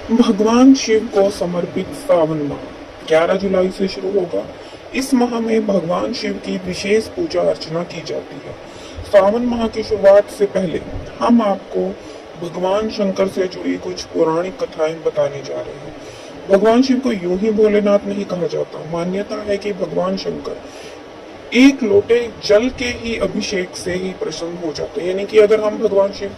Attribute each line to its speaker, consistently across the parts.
Speaker 1: भगवान शिव को समर्पित सावन माह 11 जुलाई से शुरू होगा। इस माह में भगवान शिव की विशेष पूजा अर्चना की जाती है। सावन माह की शुरुआत से पहले हम आपको भगवान शंकर से जुड़ी कुछ पौराणिक कथाएं बताने जा रहे हैं। भगवान शिव को यूं ही भोलेनाथ नहीं कहा जाता। मान्यता है कि भगवान शंकर एक लोटे जल के ही अभिषेक से ही प्रसन्न हो जाते हैं। यानी कि अगर हम भगवान शिव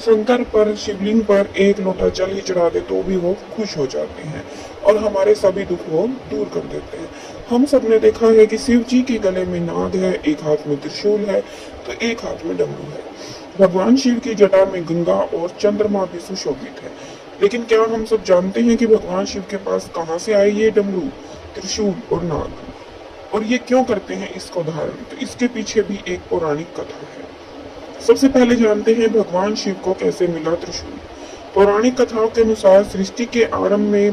Speaker 1: शंकर पर शिवलिंग पर एक लोटा जल ही चढ़ा दे तो भी वो खुश हो जाते हैं और हमारे सभी दुख वो दूर कर देते हैं। हम सब ने देखा है कि शिव जी के गले में नाग है, एक हाथ में त्रिशूल है तो एक हाथ में डमरू है। भगवान शिव की जटा में गंगा और चंद्रमा भी सुशोभित है। लेकिन क्या हम सब जानते हैं कि भगवान शिव के पास कहाँ से आए ये डमरू, त्रिशूल और नाग, और ये क्यों करते हैं इसको धारण? तो इसके पीछे भी एक पौराणिक कथा है। सबसे पहले जानते हैं भगवान शिव को कैसे मिला त्रिशूल। पौराणिक कथाओं के अनुसार सृष्टि के आरंभ में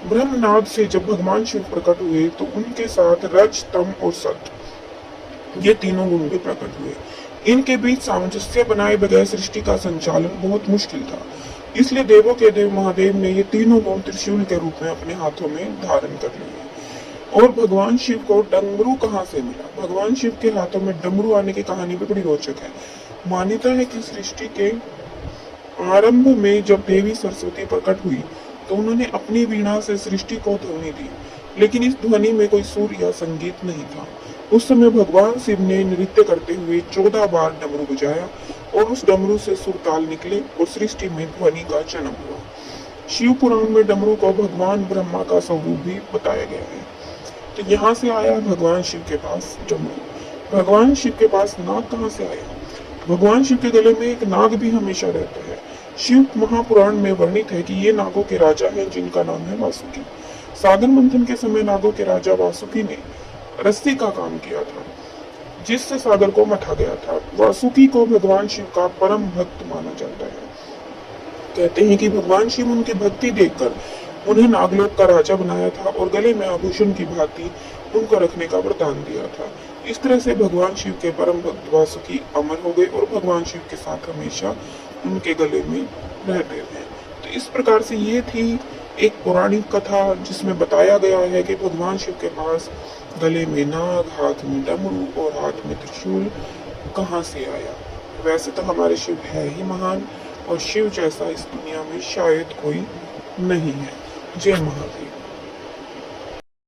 Speaker 1: ब्रह्मनाद से जब भगवान शिव प्रकट हुए तो उनके साथ रज, तम और सत, ये तीनों गुण भी प्रकट हुए। इनके बीच सामंजस्य बनाए बगैर सृष्टि का संचालन बहुत मुश्किल था। इसलिए देवों के देव महादेव ने ये तीनों गुण त्रिशूल के रूप में अपने हाथों में धारण कर लिए। और भगवान शिव को डमरू कहाँ से मिला? भगवान शिव के हाथों में डमरू आने की कहानी भी बड़ी रोचक है। मान्यता है कि सृष्टि के आरंभ में जब देवी सरस्वती प्रकट हुई तो उन्होंने अपनी वीणा से सृष्टि को ध्वनि दी, लेकिन इस ध्वनि में कोई सुर या संगीत नहीं था। उस समय भगवान शिव ने नृत्य करते हुए 14 बार डमरू बजाया और उस डमरू से सुर ताल निकले और सृष्टि में ध्वनि का जन्म हुआ। शिव पुराण में डमरू को भगवान ब्रह्मा का स्वरूप भी बताया गया है। तो यहाँ से आया भगवान शिव के पास डमरू। भगवान शिव के पास नाग कहाँ से आया? भगवान शिव के गले में एक नाग भी हमेशा रहता है। शिव महापुराण में वर्णित है कि ये नागों के राजा हैं जिनका नाम है वासुकी। सागर मंथन के समय नागों के राजा वासुकी ने रस्सी का काम किया था जिससे सागर को मथा गया था। वासुकी को भगवान शिव का परम भक्त माना जाता है। कहते हैं कि भगवान शिव उनकी भक्ति देखकर उन्हें नागलोक का राजा बनाया था और गले में आभूषण की भांति उनको रखने का वरदान दिया था। इस तरह से भगवान शिव के परम भक्त वासुकी अमर हो गए और भगवान शिव के साथ हमेशा उनके गले में रहते हैं। तो इस प्रकार से ये थी एक पौराणिक कथा जिसमें बताया गया है कि भगवान शिव के पास गले में नाग, हाथ में डमरू और हाथ में त्रिशूल कहाँ से आया। वैसे तो हमारे शिव है ही महान और शिव जैसा इस दुनिया में शायद कोई नहीं है। जय महादेव।